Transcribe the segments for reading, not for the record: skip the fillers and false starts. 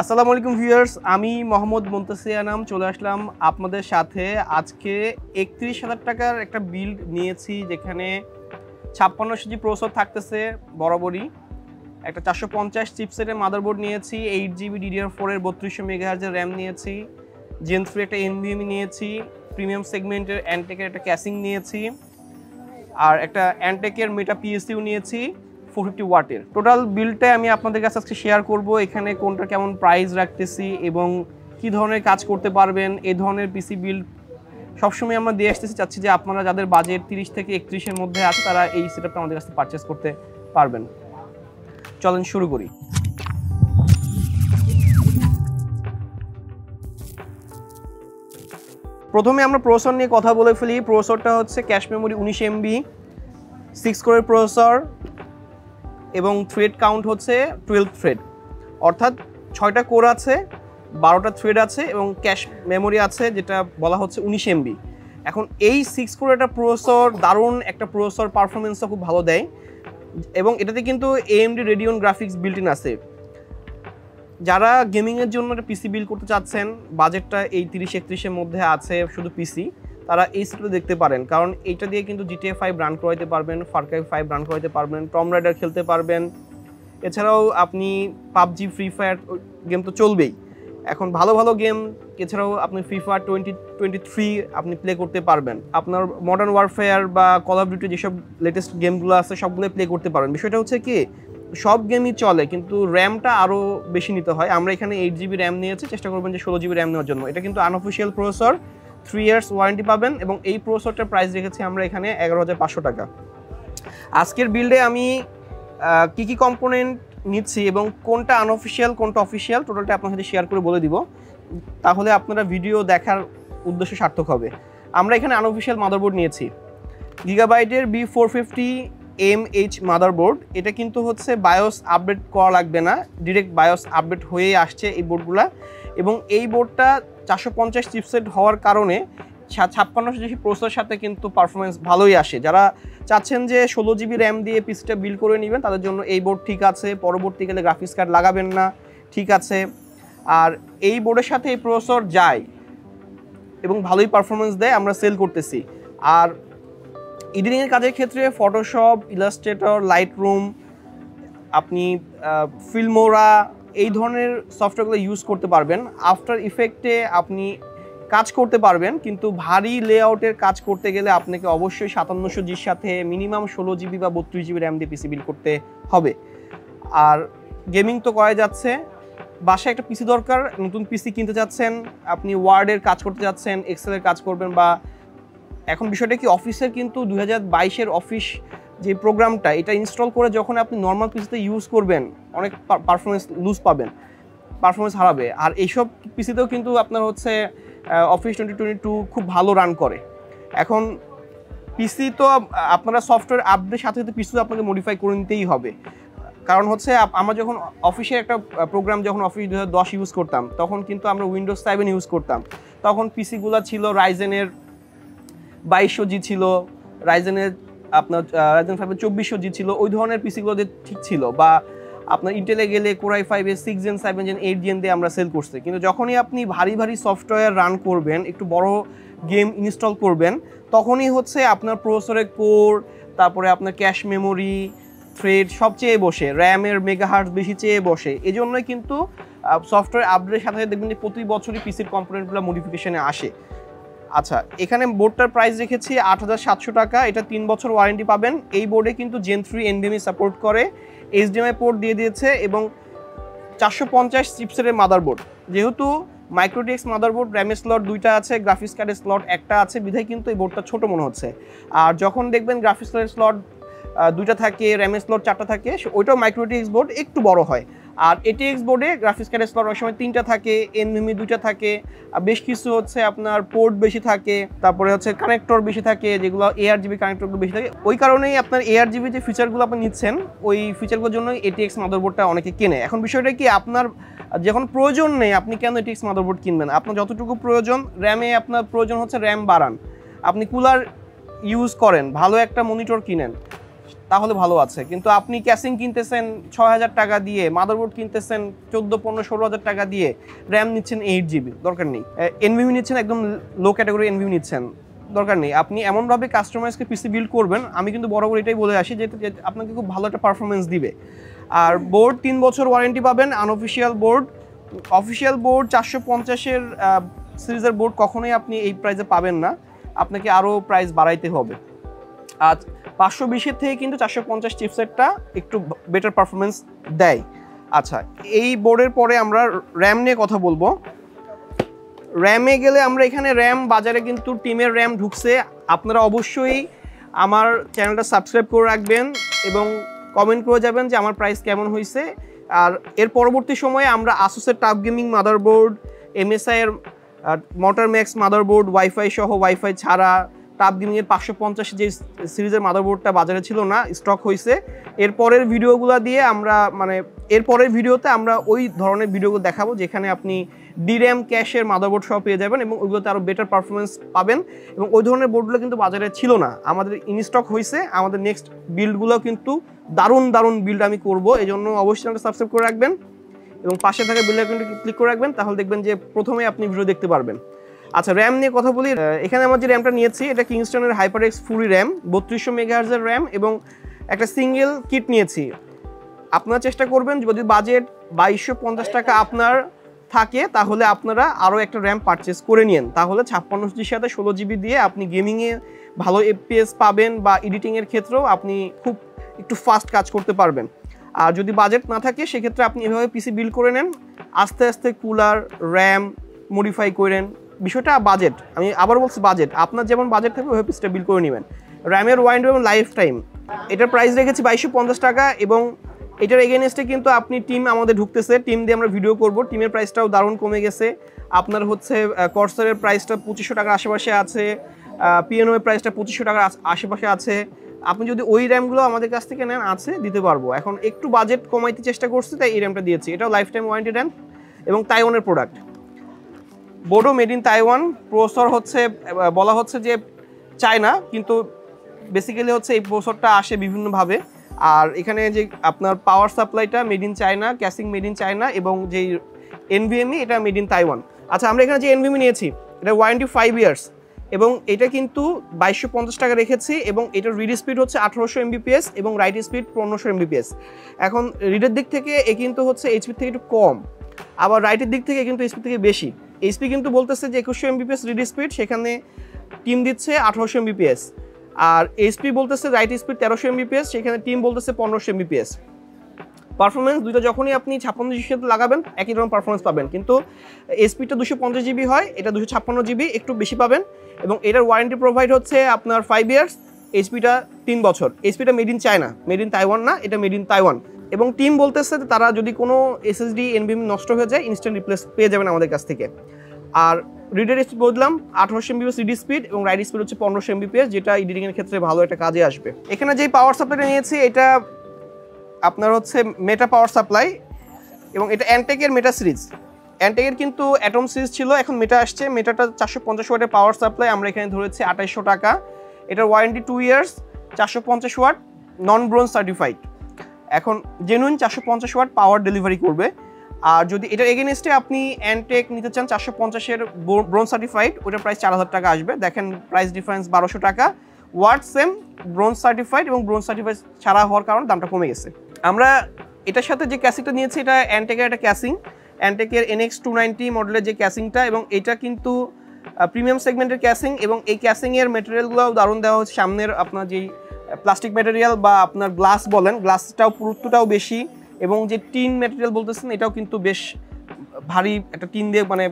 আসসালামু আলাইকুম ভিউয়ার্স, আমি মোহাম্মদ মুনতাসির আনাম চলে আসলাম আপনাদের সাথে। আজকে ৩১,০০০ টাকার একটা বিল্ড নিয়েছি, যেখানে ৫৬০০ জি প্রসেসর থাকতেছে বরাবরই। একটা ৪৫০ চিপসেটের মাদারবোর্ড নিয়েছি, 8GB DDR4 এর 3200 মেগাহার্জের র্যাম নিয়েছি, Gen 3 একটা NVMe নিয়েছি, প্রিমিয়াম সেগমেন্টের অ্যান্টেকের একটা ক্যাসিং নিয়েছি, আর একটা অ্যান্টেকের মেটা PSU নিয়েছি 450 ওয়াটের। টোটাল বিলটা আমি আপনাদের কাছে আজকে শেয়ার করব, এখানে কোনটা কেমন প্রাইস রাখতেছি এবং কি ধরনের কাজ করতে পারবেন। এই ধরনের পিসি বিল্ড সবসময় আমরা দিয়ে আসতেছি, চাচ্ছি যে আপনারা যাদের বাজেট 30 থেকে 31-এর মধ্যে আছে তারা এই সেটআপটা আমাদের কাছে পারচেস করতে পারবেন। চলেন শুরু করি। প্রথমে আমরা প্রসেসর নিয়ে কথা বলে ফেলি। প্রসেসরটা হচ্ছে ক্যাশ মেমোরি 19 MB, 6 কোরের প্রসেসর এবং থ্রেড কাউন্ট হচ্ছে 12 থ্রেড, অর্থাৎ 6টা কোর আছে, 12টা থ্রেড আছে এবং ক্যাশ মেমোরি আছে যেটা বলা হচ্ছে 19 MB। এখন এই 6 কোর একটা প্রসেসর দারুণ একটা প্রসেসর, পারফরমেন্সও খুব ভালো দেয় এবং এটাতে কিন্তু AMD Radeon graphics built in আছে। যারা গেমিংয়ের জন্য একটা পিসি বিল্ড করতে চাচ্ছেন, বাজেটটা এই 30-31-এর মধ্যে আছে শুধু পিসি, তারা এই সেটটা দেখতে পারেন, কারণ এইটা দিয়ে কিন্তু GTA 5 রান করাইতে পারবেন, ফার ক্রাই 5 রান করাইতে পারবেন, টম রাইডার খেলতে পারবেন। এছাড়াও আপনি PUBG, ফ্রি ফায়ার গেম তো চলবেই, এখন ভালো ভালো গেম এছাড়াও আপনি FIFA 2023 আপনি প্লে করতে পারবেন। আপনার মডার্ন ওয়ারফেয়ার বা কল অফ ডিউটি যেসব লেটেস্ট গেমগুলো আছে সবগুলো প্লে করতে পারবেন। বিষয়টা হচ্ছে কি, সব গেমই চলে কিন্তু র্যামটা আরও বেশি নিতে হয়। আমরা এখানে 8GB র্যাম নিয়েছি, চেষ্টা করবেন যে 16GB র্যাম নেওয়ার জন্য। এটা কিন্তু আনঅফিসিয়াল প্রসেসর, 3 ইয়ার্স ওয়ারেন্টি পাবেন এবং এই প্রসেসরটার প্রাইস রেখেছি আমরা এখানে 11,500 টাকা। আজকের বিল্ডে আমি কি কি কম্পোনেন্ট নিচ্ছি এবং কোনটা আনঅফিসিয়াল কোনটা অফিসিয়াল টোটালটা আপনার সাথে শেয়ার করে বলে দিব, তাহলে আপনারা ভিডিও দেখার উদ্দেশ্য সার্থক হবে। আমরা এখানে আনঅফিসিয়াল মাদারবোর্ড নিয়েছি, গিগাবাইটের B450M H মাদারবোর্ড। এটা কিন্তু হচ্ছে বায়োস আপডেট করা লাগবে না, ডিরেক্ট বায়োস আপডেট হয়ে আসছে এই বোর্ডগুলা। এবং এই বোর্ডটা 450 চিপসেট হওয়ার কারণে 5600 জিবি প্রসেসরের সাথে কিন্তু পারফরমেন্স ভালোই আসে। যারা চাচ্ছেন যে 16GB র্যাম দিয়ে পিসিটা বিল্ড করে নেবেন, তাদের জন্য এই বোর্ড ঠিক আছে। পরবর্তীকালে গ্রাফিক্স কার্ড লাগাবেন না, ঠিক আছে। আর এই বোর্ডের সাথে এই প্রসেসর যায় এবং ভালোই পারফরমেন্স দেয়, আমরা সেল করতেছি। আর এডিটিংয়ের কাজের ক্ষেত্রে ফটোশপ, ইলাস্ট্রেটর, লাইটরুম, আপনি ফিল্মোরা এই ধরনের সফটওয়্যারগুলো ইউজ করতে পারবেন। আফটার ইফেক্টে আপনি কাজ করতে পারবেন, কিন্তু ভারী লেআউটের কাজ করতে গেলে আপনাকে অবশ্যই 5700Gর সাথে মিনিমাম 16GB বা 32GB র্যাম দিয়ে পিসি বিল্ড করতে হবে। আর গেমিং তো করা যাচ্ছে, বাসায় একটা পিসি দরকার, নতুন পিসি কিনতে চাচ্ছেন, আপনি ওয়ার্ডের কাজ করতে যাচ্ছেন, এক্সেলের কাজ করবেন, বা এখন বিষয়টা কি, অফিসের কিন্তু 2022-এর অফিস যে প্রোগ্রামটা এটা ইনস্টল করে যখন আপনি নর্মাল পিসিতে ইউজ করবেন, অনেক পারফরমেন্স লুজ পাবেন, পারফরমেন্স হারাবে। আর এইসব পিসিতেও কিন্তু আপনার হচ্ছে অফিস 2022 খুব ভালো রান করে। এখন পিসি তো আপনারা সফটওয়্যার আপডেটের সাথে সাথে পিসিও আপনাকে মডিফাই করে নিতেই হবে, কারণ হচ্ছে আমরা যখন অফিসের একটা প্রোগ্রাম যখন অফিস 2010 ইউজ করতাম, তখন কিন্তু আমরা উইন্ডোজ 7 ইউজ করতাম। তখন পিসিগুলো ছিল রাইজেনের 2200G ছিল, রাইজেনের আপনার রাইজেন 5 2400G ছিল, ওই ধরনের পিসিগুলোতে ঠিক ছিল। বা আপনার ইন্টেলে গেলে কোরাই 5 6 Gen 7 Gen 8 Gen দিয়ে আমরা সেল করছি। কিন্তু যখনই আপনি ভারী ভারী সফটওয়্যার রান করবেন, একটু বড় গেম ইনস্টল করবেন, তখনই হচ্ছে আপনার প্রসেসরের কোর, তারপরে আপনার ক্যাশ মেমোরি, থ্রেড সব চেয়ে বসে, র্যামের মেগাহার্টজ বেশি চেয়ে বসে। এই জন্যই কিন্তু সফটওয়্যার আপডেটের সাথে সাথে দেখবেন যে প্রতি বছরই পিসির কম্পোনেন্টগুলো মডিফিকেশনে আসে। আচ্ছা, এখানে বোর্ডটার প্রাইস রেখেছি 8,700 টাকা। এটা 3 বছর ওয়ারেন্টি পাবেন। এই বোর্ডে কিন্তু Gen 3 NVMe সাপোর্ট করে, HDMI পোর্ট দিয়ে দিয়েছে এবং 450 চিপসেটের মাদারবোর্ড। যেহেতু মাইক্রোটিএক্স মাদারবোর্ড, র্যামের স্লট 2টা আছে, গ্রাফিক্স কার্ডের স্লট 1টা আছে, বিধায় কিন্তু এই বোর্ডটা ছোট মনে হচ্ছে। আর যখন দেখবেন গ্রাফিক্স কার্ডের স্লট 2টা থাকে, র্যামের স্লট 4টা থাকে, ওইটাও মাইক্রোটিএক্স বোর্ড একটু বড় হয়। আর এটিএক্স বোর্ডে গ্রাফিক্স কার্ডের স্লট অনেক সময় 3টা থাকে, NVMe 2টা থাকে, বেশ কিছু হচ্ছে আপনার পোর্ট বেশি থাকে, তারপরে হচ্ছে কানেক্টর বেশি থাকে, যেগুলো ARGB কানেক্টরগুলো বেশি থাকে। ওই কারণেই আপনার ARGB যে ফিচারগুলো আপনি নিচ্ছেন, ওই ফিচারগুলোর জন্য এটিএক্স মাদারবোর্ডটা অনেকে কেনে। এখন বিষয়টা কি, আপনার যখন প্রয়োজন নেই আপনি কেন এটিএক্স মাদারবোর্ড কিনবেন? আপনার যতটুকু প্রয়োজন, র্যামে আপনার প্রয়োজন হচ্ছে র্যাম বাড়ান, আপনি কুলার ইউজ করেন, ভালো একটা মনিটর কিনেন, তাহলে ভালো আছে, কিন্তু আপনি ক্যাসিং কিনতেছেন ৬,০০০ টাকা দিয়ে, মাদারবোর্ড কিনতেছেন ১৪, ১৫, ১৬,০০০ টাকা দিয়ে, র্যাম নিচ্ছেন 8 GB, দরকার নেই। এনভিএমই নিচ্ছেন, একদম লো ক্যাটাগরি এনভিএমই নিচ্ছেন, দরকার নেই। আপনি এমনভাবে কাস্টমাইজকে পিসি বিল্ড করবেন, আমি কিন্তু বরাবর এটাই বলে আসি যে আপনাকে খুব ভালো একটা পারফরমেন্স দিবে। আর বোর্ড 3 বছর ওয়ারেন্টি পাবেন, আনঅফিসিয়াল বোর্ড। অফিসিয়াল বোর্ড 450-এর সিরিজের বোর্ড কখনোই আপনি এই প্রাইসে পাবেন না, আপনাকে আরও প্রাইস বাড়াইতে হবে। আর 520-এর থেকে কিন্তু 450 চিপসেটটা একটু বেটার পারফরমেন্স দেয়। আচ্ছা, এই বোর্ডের পরে আমরা র্যাম নিয়ে কথা বলবো। র্যামে গেলে আমরা এখানে র্যাম বাজারে কিন্তু টিমের র্যাম ঢুকছে, আপনারা অবশ্যই আমার চ্যানেলটা সাবস্ক্রাইব করে রাখবেন এবং কমেন্ট করে যাবেন যে আমার প্রাইস কেমন হয়েছে। আর এর পরবর্তী সময়ে আমরা আসুসের টাফ গেমিং মাদারবোর্ড, এমএসআইয়ের মোটর ম্যাক্স মাদারবোর্ড, ওয়াইফাই সহ, ওয়াইফাই ছাড়া টাফ গেমিংয়ের 550 যে সিরিজের মাদারবোর্ডটা বাজারে ছিল না, স্টক হয়েছে। এরপরের ভিডিওগুলো দিয়ে আমরা এরপরের ভিডিওতে আমরা ওই ধরনের ভিডিওগুলো দেখাবো যেখানে আপনি ডির্যাম ক্যাশের মাদারবোর্ড সহ পেয়ে যাবেন এবং ওইগুলোতে আরও বেটার পারফরমেন্স পাবেন। এবং ওই ধরনের বোর্ডগুলো কিন্তু বাজারে ছিল না, আমাদের ইনস্টক হয়েছে। আমাদের নেক্সট বিল্ডগুলো কিন্তু দারুণ দারুণ বিল্ড আমি করবো, এই জন্য অবশ্যই চ্যানেলটা সাবস্ক্রাইব করে রাখবেন এবং পাশে থাকা বেল আইকনটি ক্লিক করে রাখবেন, তাহলে দেখবেন যে প্রথমেই আপনি ভিডিও দেখতে পারবেন। আচ্ছা, র্যাম নিয়ে কথা বলি। এখানে আমার যে র্যামটা নিয়েছি এটা কিংস্টনের HyperX ফুরি র্যাম, 3200 মেগাহার্জের র্যাম এবং একটা সিঙ্গেল কিট নিয়েছি। আপনারা চেষ্টা করবেন যদি বাজেট 2250 টাকা আপনার থাকে তাহলে আপনারা আরও একটা র্যাম পারচেস করে নিন, তাহলে 56GBর সাথে 16GB দিয়ে আপনি গেমিংয়ে ভালো FPS পাবেন বা এডিটিংয়ের ক্ষেত্রেও আপনি খুব একটু ফাস্ট কাজ করতে পারবেন। আর যদি বাজেট না থাকে সেক্ষেত্রে আপনি এভাবে পিসি বিল্ড করে নেন, আস্তে আস্তে কুলার র্যাম মডিফাই করেন। বিষয়টা বাজেট, আমি আবার বলছি বাজেট, আপনার যেমন বাজেট থাকবে ওইভাবে পিসিটা বিল্ড করে নেবেন। র্যামের ওয়ারেন্টি এবং লাইফ টাইম, এটার প্রাইস রেখেছি 2250 টাকা এবং এটার এগেনস্টে কিন্তু আপনি টিম আমাদের ঢুকতেছে, টিম দিয়ে আমরা ভিডিও করব। টিমের প্রাইসটাও দারুণ কমে গেছে, আপনার হচ্ছে কর্সারের প্রাইসটা 2500 টাকার আশেপাশে আছে, পিএনওর প্রাইসটা 2500 টাকার আশেপাশে আছে। আপনি যদি ওই র্যামগুলো আমাদের কাছ থেকে নেন আছে দিতে পারবো। এখন একটু বাজেট কমাইতে চেষ্টা করছি তাই এই র্যামটা দিয়েছি, এটাও লাইফ টাইম ওয়ারেন্টি র্যাম এবং তাইওয়ানের প্রোডাক্ট। বোর্ডও মেড ইন তাইওয়ান, প্রসেসর হচ্ছে বলা হচ্ছে যে চায়না, কিন্তু বেসিক্যালি হচ্ছে এই প্রসেসরটা আসে বিভিন্নভাবে। আর এখানে যে আপনার পাওয়ার সাপ্লাইটা made in China, casing made in China এবং যেই এনভিএমই এটা মেড ইন তাইওয়ান। আচ্ছা, আমরা এখানে যে এনভিএমই নিয়েছি এটা ওয়ারেন্টি 5 ইয়ার্স এবং এটা কিন্তু 2250 টাকা রেখেছি এবং এটার রিড স্পিড হচ্ছে 1800 Mbps এবং রাইট স্পিড 1500 Mbps। এখন রিডের দিক থেকে এ কিন্তু হচ্ছে এইচপি থেকে একটু কম, আবার রাইটের দিক থেকে কিন্তু এইচপি থেকে বেশি। এইচপি কিন্তু বলতেছে যে 2100 Mbps রিড স্পিড, সেখানে টিম দিচ্ছে 1800 Mbps। আর এইচপি বলতেছে রাইট স্পিড 1300 Mbps, সেখানে টিম বলতেছে 1500 Mbps। পারফরমেন্স দুইটা যখনই আপনি 56GB সাথে লাগাবেন একই রকম পারফরমেন্স পাবেন, কিন্তু স্পিডটা 250GB হয়, এটা 256GB একটু বেশি পাবেন এবং এটার ওয়ারেন্টি প্রোভাইড হচ্ছে আপনার 5 ইয়ার্স, এইচপিটা 3 বছর। এইচপিটা made in China, made in Taiwan না, এটা মেড ইন তাইওয়ান। এবং টিম বলতেছে তারা যদি কোনো এসএসডি এনভিএমই নষ্ট হয়ে যায় ইনস্ট্যান্ট রিপ্লেস পেয়ে যাবেন আমাদের কাছ থেকে। আর রিডের স্পিড বললাম 1800 Mbps রিড স্পিড এবং রাইট স্পিড হচ্ছে 1500 Mbps, যেটা এডিটিংয়ের ক্ষেত্রে ভালো একটা কাজে আসবে। এখানে যেই পাওয়ার সাপ্লাইটা নিয়েছি এটা আপনার হচ্ছে মেটা পাওয়ার সাপ্লাই এবং এটা অ্যান্টেকের মেটা সিরিজ। অ্যান্টেকের কিন্তু অ্যাটম সিরিজ ছিল, এখন মেটা আসছে। মেটাটা 450 ওয়াটের পাওয়ার সাপ্লাই আমরা এখানে ধরেছি 2800 টাকা। এটার ওয়ারেন্টি 2 ইয়ার্স, 450 ওয়াট, নন ব্রোঞ্জ সার্টিফাইড। এখন জেনুইন 450 ওয়াট পাওয়ার ডেলিভারি করবে। আর যদি এটার এগেনস্টে আপনি অ্যান্টেক নিতে চান 450-এর ব্রোঞ্জ সার্টিফাইড, ওটার প্রাইস 4000 টাকা আসবে। দেখেন প্রাইস ডিফারেন্স 1200 টাকা। ওয়াট সেম, ব্রোঞ্জ সার্টিফাইড এবং ব্রোঞ্জ সার্টিফাইড ছাড়া হওয়ার কারণে দামটা কমে গেছে। আমরা এটার সাথে যে ক্যাসিংটা নিয়েছি এটা অ্যান্টেকের একটা ক্যাসিং, অ্যান্টেকের NX290 মডেলের যে ক্যাসিংটা, এবং এটা কিন্তু প্রিমিয়াম সেগমেন্টের ক্যাসিং এবং এই ক্যাসিংয়ের মেটেরিয়ালগুলোও দারুণ দেওয়া হচ্ছে। সামনের আপনার যেই প্লাস্টিক ম্যাটেরিয়াল বা আপনার গ্লাস বলেন, গ্লাসটাও পুরুত্বটাও বেশি এবং যে টিন ম্যাটেরিয়াল বলতেছেন এটাও কিন্তু বেশ ভারী একটা টিন দিয়ে, মানে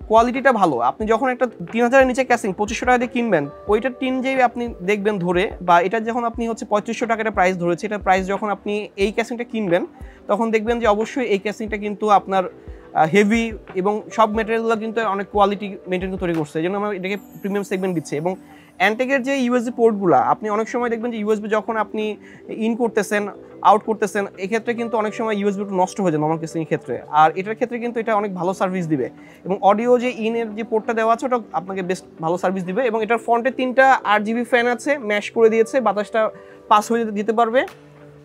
কোয়ালিটিটা ভালো। আপনি যখন একটা 3000-এর নিচে ক্যাসিং 2500 টাকা দিয়ে কিনবেন, ওইটার টিন যেই আপনি দেখবেন ধরে, বা এটা যখন আপনি হচ্ছে 3500 টাকা প্রাইস ধরেছে, এটা প্রাইস যখন আপনি এই ক্যাসিংটা কিনবেন তখন দেখবেন যে অবশ্যই এই ক্যাসিংটা কিন্তু আপনার হেভি এবং সব ম্যাটেরিয়ালগুলো কিন্তু অনেক কোয়ালিটি মেনটেন করে তৈরি করছে, এই জন্য আমরা এটাকে প্রিমিয়াম সেগমেন্ট দিচ্ছে। এবং অ্যান্টেকের যে ইউএসবি পোর্টগুলো আপনি অনেক সময় দেখবেন যে ইউএসবি যখন আপনি ইন করতেছেন আউট করতেছেন, এক্ষেত্রে কিন্তু অনেক সময় ইউএসবি নষ্ট হয়ে যায় নর্মাল কেসিংয়ের ক্ষেত্রে। আর এটার ক্ষেত্রে কিন্তু এটা অনেক ভালো সার্ভিস দিবে এবং অডিও যে ইনের যে পোর্টটা দেওয়া আছে ওটা আপনাকে বেস্ট ভালো সার্ভিস দিবে। এবং এটার ফ্রন্টে 3টা RGB ফ্যান আছে, ম্যাশ করে দিয়েছে, বাতাসটা পাস হয়ে যেতে পারবে।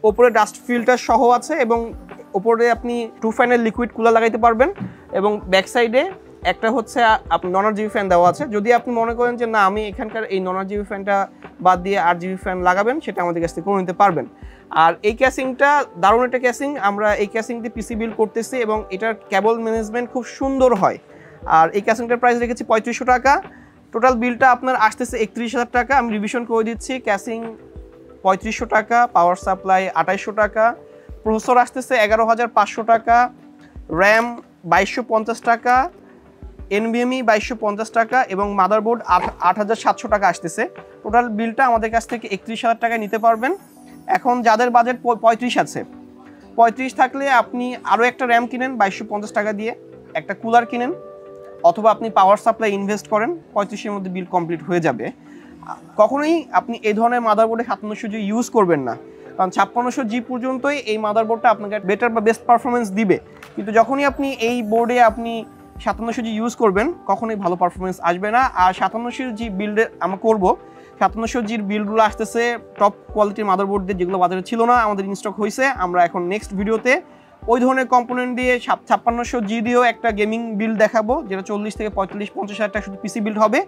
ওপরে ডাস্ট ফিল্টার সহ আছে এবং ওপরে আপনি 2 ফ্যানের লিকুইড কুলার লাগাইতে পারবেন এবং ব্যাক সাইডে একটা হচ্ছে আপনি নন RGB ফ্যান দেওয়া আছে। যদি আপনি মনে করেন যে না আমি এখানকার এই নন RGB ফ্যানটা বাদ দিয়ে RGB ফ্যান লাগাবেন, সেটা আমাদের কাছ থেকে করে নিতে পারবেন। আর এই ক্যাসিংটা দারুণ একটা ক্যাসিং, আমরা এই ক্যাসিং দিয়ে পিসি বিল্ড করতেছি এবং এটার কেবল ম্যানেজমেন্ট খুব সুন্দর হয়। আর এই ক্যাসিংটার প্রাইস রেখেছি 3500 টাকা। টোটাল বিলটা আপনার আসতেছে 31,000 টাকা। আমি রিভিশন করে দিচ্ছি, ক্যাসিং 3500 টাকা, পাওয়ার সাপ্লাই 2800 টাকা, প্রসেসর আসতেছে 11,500 টাকা, র্যাম 2250 টাকা, NVMe 2250 টাকা এবং মাদারবোর্ড 8,700 টাকা আসতেছে। টোটাল বিলটা আমাদের কাছ থেকে 31,000 টাকায় নিতে পারবেন। এখন যাদের বাজেট 35 আছে, 35 থাকলে আপনি আরও একটা র্যাম কিনেন 2250 টাকা দিয়ে, একটা কুলার কিনেন, অথবা আপনি পাওয়ার সাপ্লাই ইনভেস্ট করেন, 35-এর মধ্যে বিল কমপ্লিট হয়ে যাবে। কখনোই আপনি এই ধরনের মাদারবোর্ডে 5700G ইউজ করবেন না, কারণ 5600G পর্যন্তই এই মাদারবোর্ডটা আপনাকে বেটার বা বেস্ট পারফরমেন্স দিবে। কিন্তু যখনই আপনি এই বোর্ডে আপনি 5700G ইউজ করবেন, কখনোই ভালো পারফরমেন্স আসবে না। আর 5700G বিল্ডে আমরা করব, 5700Gর বিল্ডগুলো আসতেছে টপ কোয়ালিটির মাদারবোর্ড দিয়ে, যেগুলো বাজারে ছিল না, আমাদের ইনস্টক হয়েছে। আমরা এখন নেক্সট ভিডিওতে ওই ধরনের কম্পোনেন্ট দিয়ে 5600G দিয়েও একটা গেমিং বিল্ড দেখাবো, যেটা 40 থেকে 45-50 হাজার টাকা শুধু পিসি বিল্ড হবে।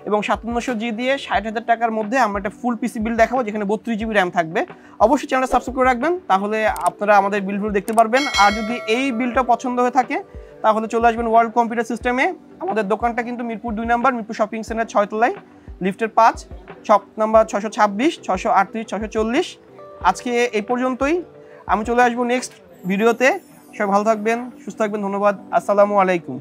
এবং 5700G দিয়ে 60,000 টাকার মধ্যে আমরা একটা ফুল পিসি বিল্ড দেখাবো, যেখানে 32GB র্যাম থাকবে। অবশ্যই চ্যানেলটা সাবস্ক্রাইব করে রাখবেন, তাহলে আপনারা আমাদের বিল্ডগুলো দেখতে পারবেন। আর যদি এই বিল্ডটা পছন্দ হয়ে থাকে তাহলে চলে আসবেন ওয়ার্ল্ড কম্পিউটার সিস্টেমে। আমাদের দোকানটা কিন্তু মিরপুর 2 নম্বর, মিরপুর শপিং সেন্টার 6 তলায়, লিফটের 5, শপ নাম্বার 626, 638, 640। আজকে এই পর্যন্তই, আমি চলে আসবো নেক্সট ভিডিওতে। সবাই ভালো থাকবেন, সুস্থ থাকবেন, ধন্যবাদ, আসসালামু আলাইকুম।